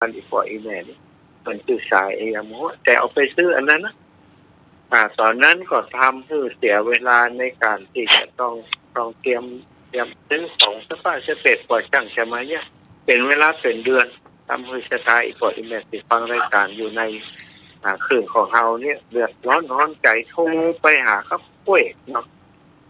อันอีกพออีแม่นี่มันซื้อสายเองมั้งแต่เอาไปซื้ออันนั้นนะตอนนั้นก็ทำให้เสียเวลาในการที่จะต้องเตรียมซื้อของสภาพเสร็จกว่าช่างจะมาเนี่ยเป็นเวลาเป็นเดือนทำให้สถานอีกพออีแม่ติดฟังรายการอยู่ในคืนของเราเนี่ยเดือดร้อนใจโทรไปหาครับป่วยเนาะ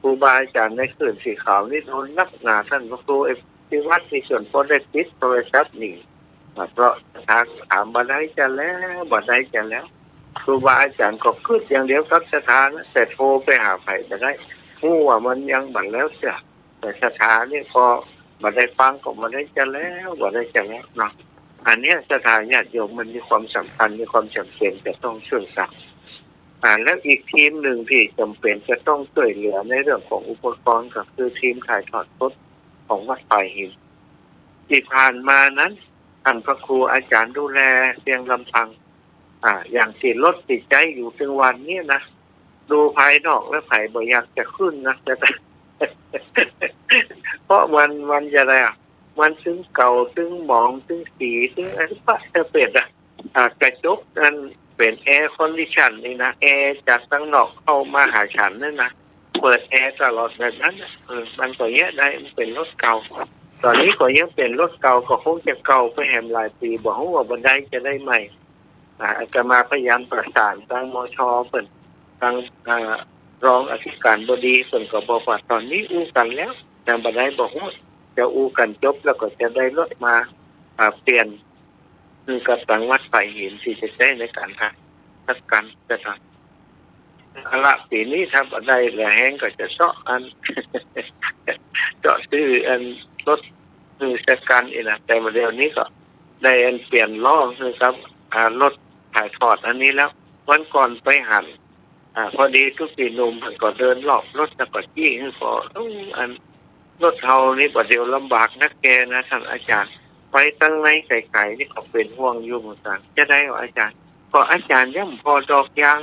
ครูบาอาจารย์ในคืนสีขาวนี่โดนนักหนาท่านพระครูที่วัดที่ส่วนพอได้ติดโทรศัพท์หนีเพราะถามบันไดจะแล้วครูบาอาจารย์ก็คืดอย่างเดียวกับสถานแต่โทรไปหาไผ่จะได้ผู้ว่ามันยังบันแล้วเสียแต่สถานนี่พอบันไดฟังก็บันไดจะแล้วเนาะอันนี้สถานญาติโยมมันมีความสำคัญมีความจำเป็นจะต้องช่วยกันแล้วอีกทีมหนึ่งที่จำเป็นจะต้องช่วยเหลือในเรื่องของอุปกรณ์ก็คือทีมถ่ายทอดสดของวัดป่าหินที่ผ่านมานั้นท่านพระครูอาจารย์ดูแลเพียงลำพังอย่างที่รถติดใจอยู่ถึงวันนี้นะดูภายนอกแล้วไผ่บ่อยากจะขึ้นนะแต่เพราะมันจะอะไรมันถึงเก่าถึงหมองถึงสีถึงอะไรปะจะเปลี่ยนกระจกนั้นเป็นแอร์คอนดิชันนี่นะแอร์จากตั้งนอกเข้ามาหาฉันนั่นนะเปิดแอร์ตลอดแบบนั้นมันก็เยอะได้มันเป็นรถเก่าตอนนี้ก็ยังเป็นรถเก่าก็คงจะเก่าไปแหมหลายปีบอกว่าบันไดจะได้ใหม่จะมาพยายามประสานทางมช.เปิดทางรองอธิการบดีส่วนก็บอกว่าตอนนี้อู้กันแล้วทางบันไดบอกว่าจะอู้กันจบแล้วก็จะได้รถมาเปลี่ยนคือกับทางวัดไผ่หินที่จะใช้ในการทักกันจะทำละปีนี้ถ้าบันไดแหล่แห้งก็จะเจาะซื้อรถคือจัดการอีกนะแต่มาเดี๋ยวนี้ก็ได้เปลี่ยนล้อคือครับรถถ่ายทอดอันนี้แล้ววันก่อนไปหันพอดีทุกปีหนุ่มมันก็เดินรอบรถแล้วก็จี้ให้พอรถเฮานี่ประเดี๋ยวลำบากนักแกนะท่านอาจารย์ไปตั้งในไก่นี่ก็เป็นห่วงอยู่เหมือนกันจะได้อาจารย์ก็อาจารย์ย่ำพอดอกยาง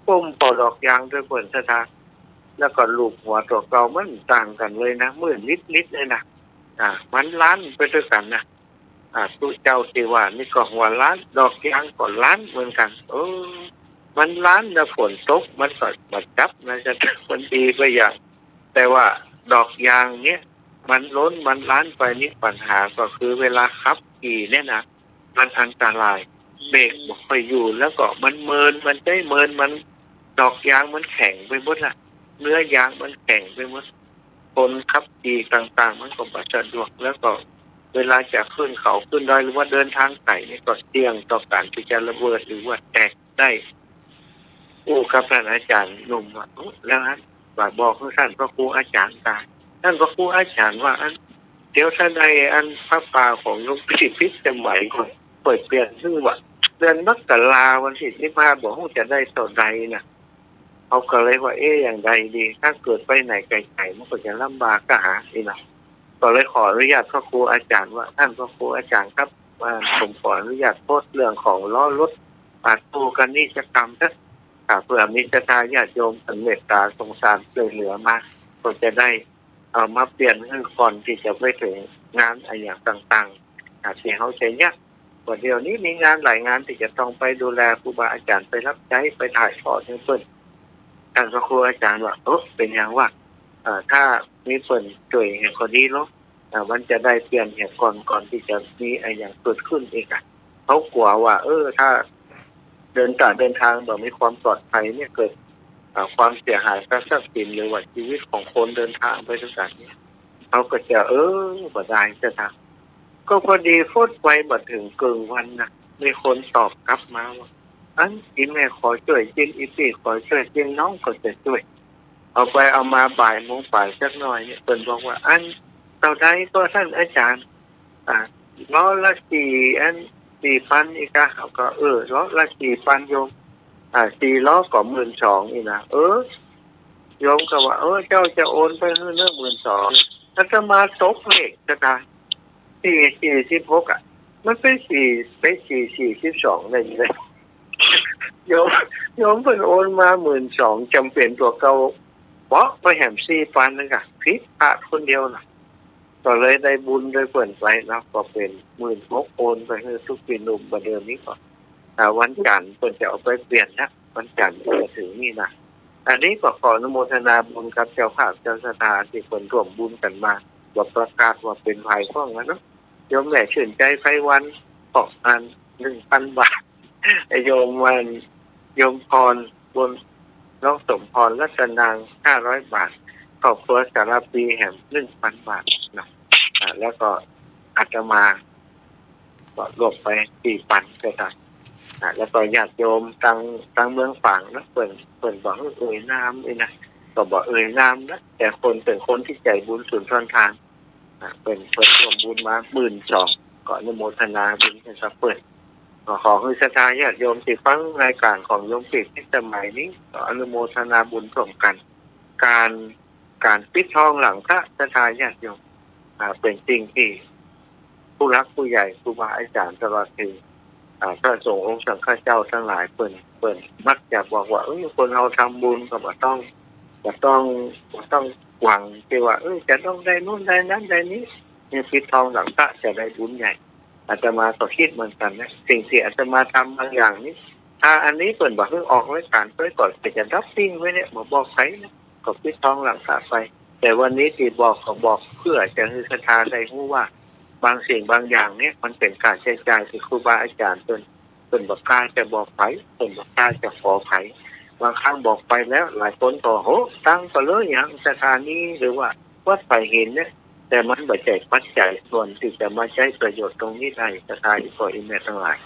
ปุ้มพอดอกยางด้วยเปิดสถานแล้วก็ลูกหัวตัวเก่ามันต่างกันเลยนะมื่นนิดเลยนะมันล้านไปด้วยกันนะตู้เจ้าที่ว่านี่ก็หัวล้านดอกยางก็ล้านเหมือนกันมันล้านแล้วฝนตกมันก็บัดจับนะจะมันดีไปอย่างแต่ว่าดอกยางเนี้ยมันล้นมันล้านไปนี่ปัญหาก็คือเวลาขับขี่เนี่ยนะมันอันตรายเบรกไม่ค่อยอยู่แล้วก็มันเมินมันดอกยางมันแข็งไปหมดละเนื้อยางมันแข็งไปหมดคนขับขี่ต่างๆมันก็บัดสะดวกแล้วก็เวลาจะขึ้นเขาขึ้นดอยหรือว่าเดินทางไกลนี่ก็เสี่ยงต่อการที่จะระเบิดหรือว่าแตกได้ครับท่านอาจารย์หนุ่มแล้วฮะบอกให้ท่านพระครูอาจารย์ท่านพระครูอาจารย์ว่าเดี๋ยวท่านใดพระป่าของหลวงปู่พิษจะไหวก่อนเปิดเปลี่ยนชื่อว่าเดือนมกราวันที่15บอกว่าจะได้เท่าใดนะเขาก็เลยว่าอย่างใดดีถ้าเกิดไปไหนไกลๆมันก็จะลำบากก็หาสินะก็เลยขออนุญาตพระครูอาจารย์ว่าท่านพระครูอาจารย์ครับผมขออนุญาตโพสต์เรื่องของล้อรถตู้กันนิจกรรมเพื่อมีศรัทธาญาติโยมเมตตาสงสารช่วยเหลือมาก็จะได้เอามาเปลี่ยนให้ก่อนที่จะไปถึงงานอย่างต่างๆที่เขาใช้เนี่ยวันเดียวนี้มีงานหลายงานที่จะต้องไปดูแลครูบาอาจารย์ไปรับใช้ไปถ่ายทอดให้เพื่อนท่านพระครูอาจารย์ว่าเป็นอย่างว่าถ้ามีเพื่อนช่วยให้คนดีเนาะมันจะได้เปลี่ยนเหตุก่อนที่จะมีอย่างเกิดขึ้นอีกเขากลัวว่าถ้าเดินทางแบบมีความปลอดภัยเนี่ยเกิดความเสียหายกับทรัพย์สินหรือว่าชีวิตของคนเดินทางไปด้วยกันเนี่ยเขาก็จะบ่ได้จะทำก็พอดีโพสต์ไว้มาถึงเกินวันนะมีคนตอบกลับมาว่าอีแม่ขอช่วยจริงอีพี่ขอช่วยจริงน้องก็จะช่วยเอาไปเอามาบ่ายโมงสักหน่อยเนี่ยเพิ่นบอกว่าเท่าใดก็ท่านอาจารย์ล้อละ4,000อีกเขาก็ล้อละ4,000โยม4ล้อก็12,000อีกนะโยมก็ว่าเจ้าจะโอนไปเรื่อง12,000ถ้าจะมาตกเลขจะได้46มันเป็น42เลยโยมเพิ่นโอนมา12,000จำเป็นตัวเก่าเพราะไปแหม4,000นึงผิดพลาดคนเดียวน่ะ ก็เลยได้บุญได้เปิ่นไปแล้วก็เป็น16,000โอนไปให้ทุกปีหนุ่มประเดิมนี้ก็วันจันทร์เปิ่นจะเอาไปเปลี่ยนนะวันจันทร์จะถึงนี่นะอันนี้ก็ขออนุโมทนาบุญกับเจ้าภาพเจ้าสถานที่คนร่วมบุญกันมาว่าประกาศว่าเป็นภัยข้องแล้วเนาะโยมแม่ชื่นใจไพวันขออัน 1,000 บาทโยมวันโยมพรบนน้องสมพรรัตนาง500 บาทครอบครัวสารปีแห่ง 1,000 บาทนะแล้วก็อาตมาก็รวมไป 4,000 ก็ได้แล้วก็ญาติโยมตั้งเมืองฝางนะเปิ่นบอกเอ่ยนามเลยนะก็บอกเอ่ยนามนะแต่คนเป็นคนที่ใจบุญสุนทรทานเป็นร่วมบุญมา 12,000 ก็อนุโมทนาบุญกันสักเปิ่นก็ขอให้ศรัทธาญาติโยมที่ฟังรายการของโยมปิดที่สมัยนี้ก็อนุโมทนาบุญร่วมกันการปิดทองหลังพระศรัทธาญาติโยมเป็นสิ่งที่ผู้รักผู้ใหญ่ครูบาอาจารย์ตลอดถึงพระสงฆ์องค์สังฆเจ้าทั้งหลายเปิ่นมักจะบอกว่าคนเราทำบุญก็บ่ต้องหวังที่ว่าจะต้องได้นู่นได้นั้นได้นี้เนี่ยปิดทองหลังพระจะได้บุญใหญ่อาตมาก็คิดเหมือนกันนะสิ่งที่อาตมาทำบางอย่างนี้ถ้าอันนี้เปิ่นบอกออกไว้การไว้ก่อนจะรับทิ้งไว้เนี่ยบอกใครนะก็ปิดทองหลังพระไปแต่วันนี้ที่บอกก็บอกเพื่อจะให้ศรัทธาได้รู้ว่าบางสิ่งบางอย่างเนี่ยมันเป็นการใช้จ่ายที่ครูบาอาจารย์เป็นบอกกล้าจะบอกไผเป็นบอกกล้าจะขอไผบางครั้งบอกไปแล้วหลายคนก็ตั้งก็เลยอย่างสถานีหรือว่าวัดไฟเห็นเนี่ยแต่มันบ่ใจปัจจัยส่วนที่จะมาใช้ประโยชน์ตรงนี้ได้สถานีก็อินเมทั้งหลาย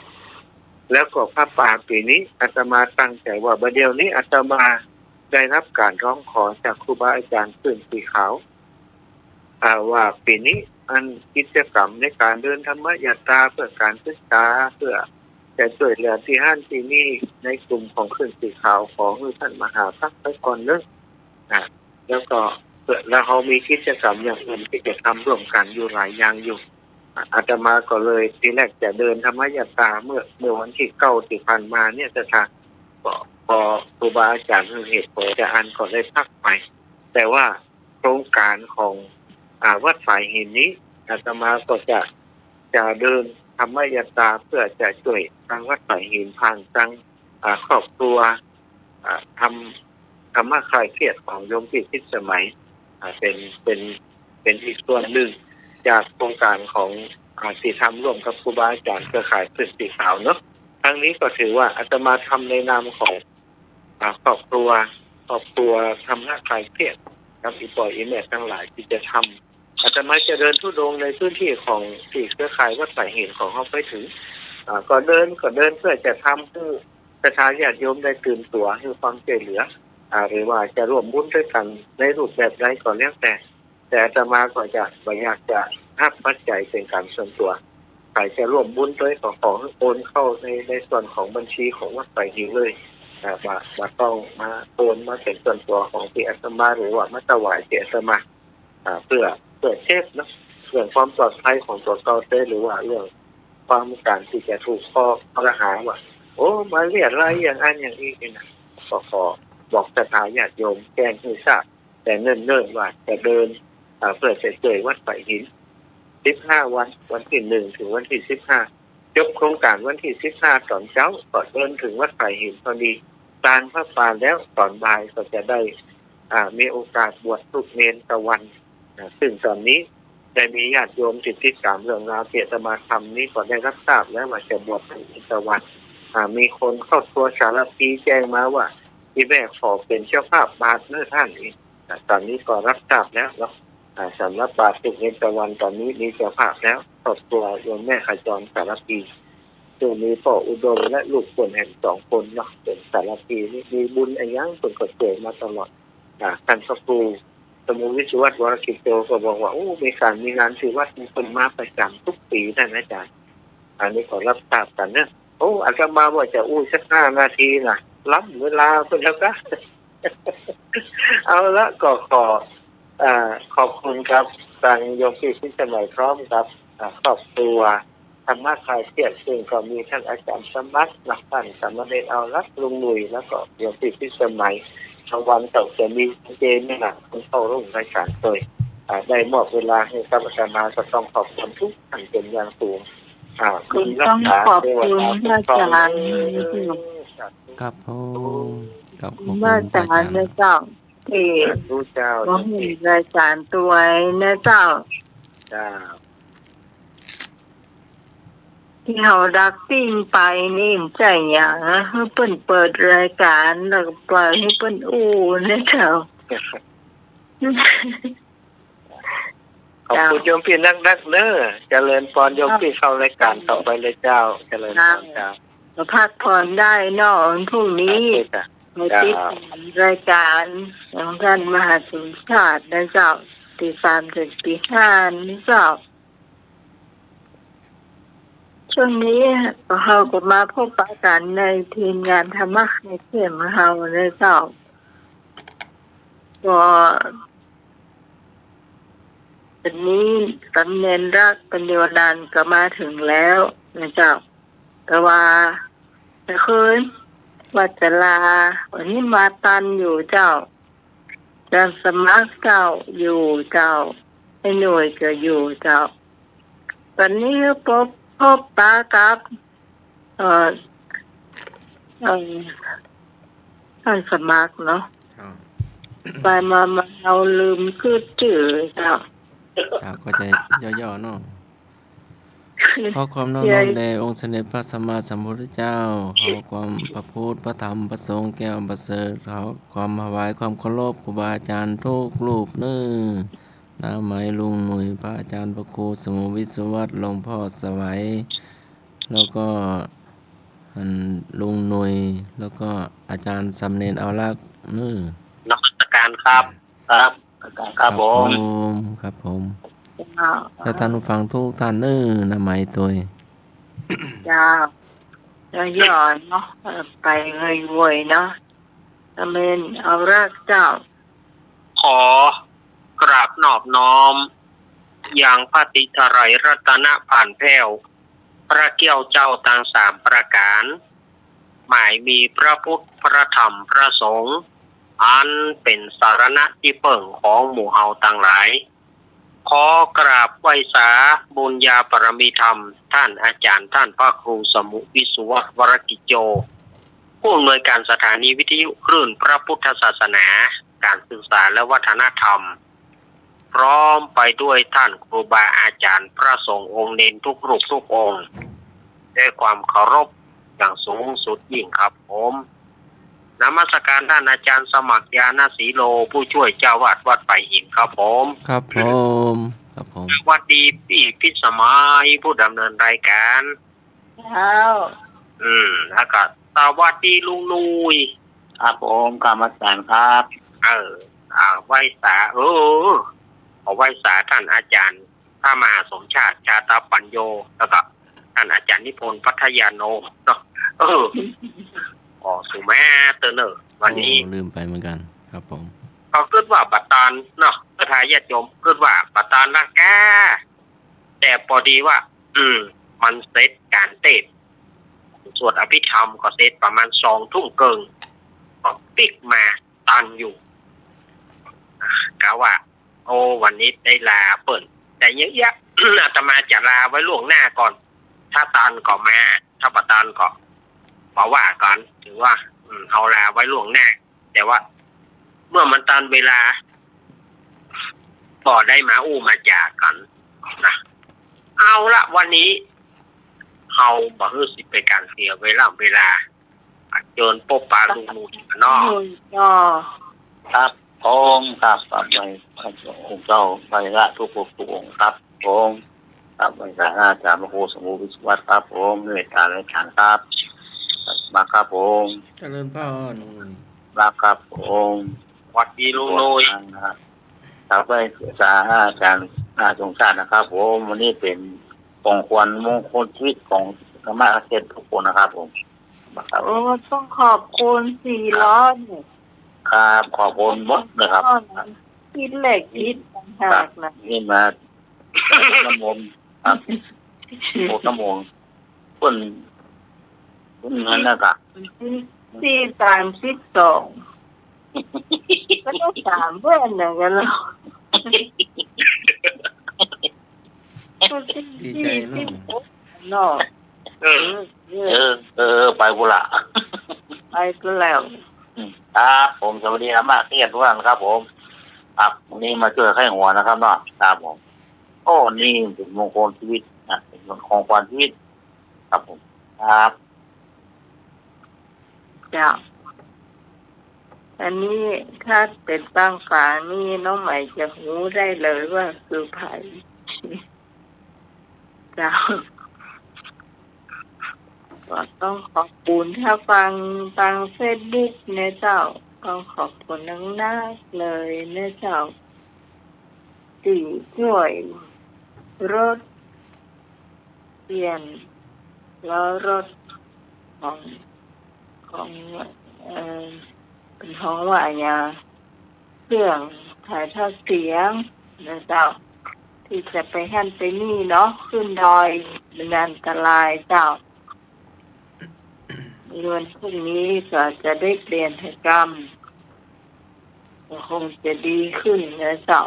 แล้วก็พระป่าปีนี้อาตมาตั้งใจว่าบัดเดี๋ยวนี้อาตมาได้รับการร้องขอจากครูบาอาจารย์ขึ้นสีขาวว่าปีนี้อันกิจกรรมในการเดินธรรมยาตราเพื่อการศึกษาเพื่อจะช่วยเหลือที่ห้านที่นี่ในกลุ่มของขึ้นสีขาวของท่านมหาภักดิ์ไปก่อนเนึงแล้วก็แล้วเขามีกิจกรรมอย่างอื่นที่จะทำร่วมกันอยู่หลายอย่างอยู่อาตมาก็เลยทีแรกจะเดินธรรมยาตราเมื่อวันที่9ที่ผ่านมาเนี่ยจะทางพอครูบาอาจารย์เหตุผลจะอ่านก็ได้พักไปแต่ว่าโครงการของวัดสายหินนี้อาตมาก็จะเดินธรรมยาตราเพื่อจะช่วยทางวัดสายหินผ่านทางครอบครัวทำธรรมะคลายเครียดของโยมพิสมัยเป็นอีกส่วนหนึ่งจากโครงการของที่ทำร่วมกับครูบาอาจารย์เครือข่ายขึ้นสีขาวเนาะครั้งนี้ก็ถือว่าอาตมาทำในนามของครอบครัวธรรมะคลายเครียดกับอีปอยอีแม่ทั้งหลายที่จะทำอาตมาจะเดินทุดงในพื้นที่ของที่เครือข่ายวัดสายหินของเขาไปถึงก็เดินเพื่อจะทำให้ประชาชนโยมได้ตื่นตัวให้ความช่วยเหลือหรือว่าจะร่วมบุญด้วยกันในรูปแบบใดก็แล้วแต่อาตมาก็จะบ่อยากจะรับปัจจัยเป็นการส่วนตัวใครจะร่วมบุญด้วยก็ขอให้โอนเข้าในส่วนของบัญชีของวัดสายหินเลยมาต้องมาโอนมาเป็นส่วนตัวของที่อาตมาหรือว่ามาถวายที่อาตมาเพื่อเซฟนะเรื่องความปลอดภัยของตัวเก่าหรือว่าเรื่องความการที่จะถูกข้อหาว่ามาเรียกอะไรอย่างอันอย่างนี้นะก็ขอบอกศรัทธาญาติโยมแจ้งให้ทราบแต่เนิ่นๆว่าจะเดินเพื่อจะเจอวัดสายหิน15 วันที่1ถึงวันที่15จบโครงการวันที่15ตอนเช้าก็เดินถึงวัดสายหินพอดีตานพระปานแล้วตอนบ่ายก็จะได้มีโอกาสบวชทุกเนรตะวันซึ่งตอนนี้ได้มีญาติโยมติดตามเรื่องราวที่อาตมาทำนี้ก็ได้รับทราบแล้วว่าจะบวชเป็นตะวันมีคนเข้าตัวสารพีแจ้งมาว่าที่แม่ขอเป็นเจ้าภาพบาทเนื้อท่านอีกตอนนี้ก็รับทราบแล้วสำหรับบาททุกเนรตะวันตอนนี้มีเจ้าภาพแล้วครอบครัวโยมแม่ขจรสารพีซึ่งมีพ่ออุดมและลูกคนแห่ง2 คนเนาะเป็นสารพีนี่มีบุญอะไรยังคนก็เกิดมาตลอดท่านพระครูสมุวิสุวัฒน์วรกิจโตก็บอกว่ามีงานที่วัดมีคนมาประจำทุกปีนั่นนะจ๊ะอันนี้ก็รับทราบกันนะอาตมาว่าจะสัก5 นาทีนะล้ำเวลาเพิ่นแล้วก็ เอาละก็ขอบคุณครับทางโยมพิสมัยพร้อมครับครอบครัวธรรมะคลายเครียดซึ่งก็มีท่านอาจารย์สมัครนักท่านสามเณรเอารักลุงหนุ่ยแล้วก็โยมพิสมัยทางวันเต่าจะมีเจนนี่นะคนเข้าร่วมรายการด้วย ได้มอบเวลาให้กับอาจารย์มาก็ต้องขอบคุณทุกท่านเป็นอย่างสูงคุณต้องขอบคุณพระอาจารย์ครับผมขอบคุณ พระอาจารย์นะเจ้าที่รู้เจ้าว่าเห็นรายการตัวนะเจ้าที่เขาดักติ้งไปนี่ใจอย่างให้เปิ้นเปิดรายการแล้วก็ปล่อยให้เปิ้นอู้นะเจ้าขอบคุณโยมพี่นักเนอเจริญพรโยมพี่เข้ารายการต่อไปเลยเจ้าเจริญพรเจ้าพักผ่อนได้นอนพรุ่งนี้ในติดรายการของท่านมหาสุชาตินะเจ้าตี3 ถึงตี 5นะเจ้าช่วงนี้เราก็มาพบปะกันในทีมงานธรรมะในเสียงเรานะเจ้าก็วันนี้ตำแหน่งรักปัญญาดานก็มาถึงแล้วนะเจ้าแต่ว่าจะคืนว่าจะลาวันนี้มาตันอยู่เจ้าจะสมัครเจ้าอยู่เจ้าไอ้หน่วยก็อยู่เจ้าวันนี้พบปะกับท่านสมัครเนาะไปมาเราลืมคือจื่อเจ้าก็จะย่อๆเนาะขอความน้อมน้อมแด่องค์สมเด็จพระสัมมาสัมพุทธเจ้าขอความพระพุทธพระธรรมพระสงฆ์แก้วประเสริฐขอความถวายความเคารพครูบาอาจารย์ทุกรูปน้าหมายลุงหนุ่ยพระอาจารย์พระครูสมุวิศวัตรหลวงพ่อสวัยแล้วก็ลุงหนุ่ยแล้วก็อาจารย์สำเนนเอาลักนักการครับครับผมครับผมจะท่านผู้ฟังทุกท่านน้าหมายตัวจ้าย่อเนาะไปเงยเวยเนาะสำเนนเอาลักเจ้าขอกราบนอบน้อมอย่างพระติทไตรรัตนผ่านแผ้วพระเกี้ยวเจ้าทั้ง3ประการหมายมีพระพุทธพระธรรมพระสงฆ์อันเป็นสารณะที่เปิ่งของหมู่เฮาทั้งหลายขอกราบไหว้สาบุญญาปรมีธรรมท่านอาจารย์ท่านพระครูสมุวิสุวัตรวรกิจโยผู้อำนวยการสถานีวิทยุคลื่นพระพุทธศาสนาการศึกษาและวัฒนธรรมพร้อมไปด้วยท่านครูบาอาจารย์พระสงฆ์องค์เนนทุกรูปทุกองค์ด้วยความเคารพอย่างสูงสุดยิ่งครับผมนมัสการท่านอาจารย์สมัครญาณสีโลผู้ช่วยเจ้าวาดวัดป่าหินครับผมครับผมสวัสดีพี่พิสมัยผู้ดำเนินรายการครับแล้วก็สวัสดีลุงนุยครับผมกรรมการครับไหว้สาขอไหว้สาท่านอาจารย์พระมหาสมชาติชาตปัญโยแล้วก็ท่านอาจารย์นิพนธ์พัทยาโนเนาะสุมาเตอร์เนอร์วันนี้ลืมไปเหมือนกันครับผมเขาคิดว่าปัตตานเนาะประธานญาติโยมคิดว่าปัตตานละแกแต่พอดีว่ามันเซตการเทศสวดอภิธรรมก็เซตประมาณ2 ทุ่มเกินก็ปิกมาตันอยู่กะว่าวันนี้ได้ลาเปิดแต่เยอะๆอาตมาจะลาไว้ล่วงหน้าก่อนถ้าตันก็มาถ้าปัตตานก็บอกว่าก่อนถือว่าเอาลาไว้ล่วงหน้าแต่ว่าเมื่อมันตันเวลาก็ได้มามาจากกันนะเอาละวันนี้เขาบอกว่าสิเป็นการเสียเวลาเจิญปบปลาลุงนูนนอกครับผมครับไปองค์เจ้าไปละทุกองค์ครับผมครับไปสาอาจารย์พระครูสมุวิศวัตรครับผมในการรายการครับมาครับผมเจริญพรรับครับผมสวัสดีลุงนุยครับไปสาอาจารย์สงสารนะครับผมวันนี้เป็นของควรมงคลชีวิตของธรรมะเกษตรทุกคนนะครับผมต้องขอบคุณ4 ล้อครับขอบคุณหมดนะครับคิดเหล็กคิดต่างหากนะนี่มาน้ำมนต์ครับโอ้น้ำมนต์คนนั้นนะครับ432ก็ต้อง3เพื่อนกันแล้ว ดีใจเนาะ เนาะ เออ ไปบุระ ไปก็แล้ว ครับผมสวัสดีครับมากเรียนทุกท่านครับผมครับวันนี้มาช่วยไข้หัวนะครับเนาะครับผมโอ้นี่เป็นมงคลชีวิตนะเป็นของขวัญชีวิตครับผมครับ จ้ะอันนี้ถ้าเป็นตั้งฝานี่น้องใหม่จะรู้ได้เลยว่าคือไผ่จ้ะก็ต้องขอบคุณถ้าฟังเฟซบุ๊กเนี่ยเจ้าต้องขอบคุณนักๆเลยเนี่ยเจ้าที่ช่วยรถเปลี่ยนล้อรถของเป็นของว่าเนี่ยเครื่องถ่ายทอดเสียงนะเจ้าที่จะไปหั่นไปนี่เนาะขึ้นดอยเป็นอันตรายเจ้าวันพรุ่งนี้ก็จะได้เปลี่ยนกิจกรรมก็คงจะดีขึ้นนะเจ้า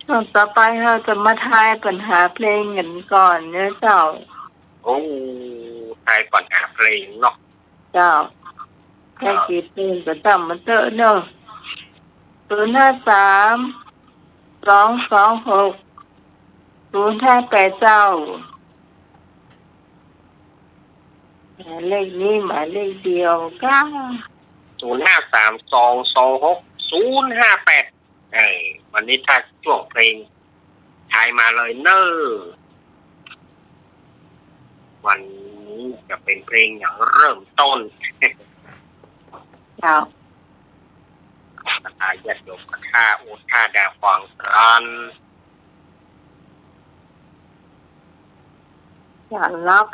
ช่วงต่อไปเราจะมาทายปัญหาเพลงกันก่อนเนะเจ้า โอ้ทายก่อนหาเพลงเนาะ เจ้าแค่กี่เพลงก็จำมันเตอะเนอะ053-226-058เจ้าหมายเลขนี้หมายเลขเดียวก้า 053-226-058วันนี้ถ้าช่วงเพลงทายมาเลยเนอะวันนี้จะเป็นเพลงอย่างเริ่มต้น เจ้า อาญาโยมท่าอุท่าดาฟังรัน อยากรับ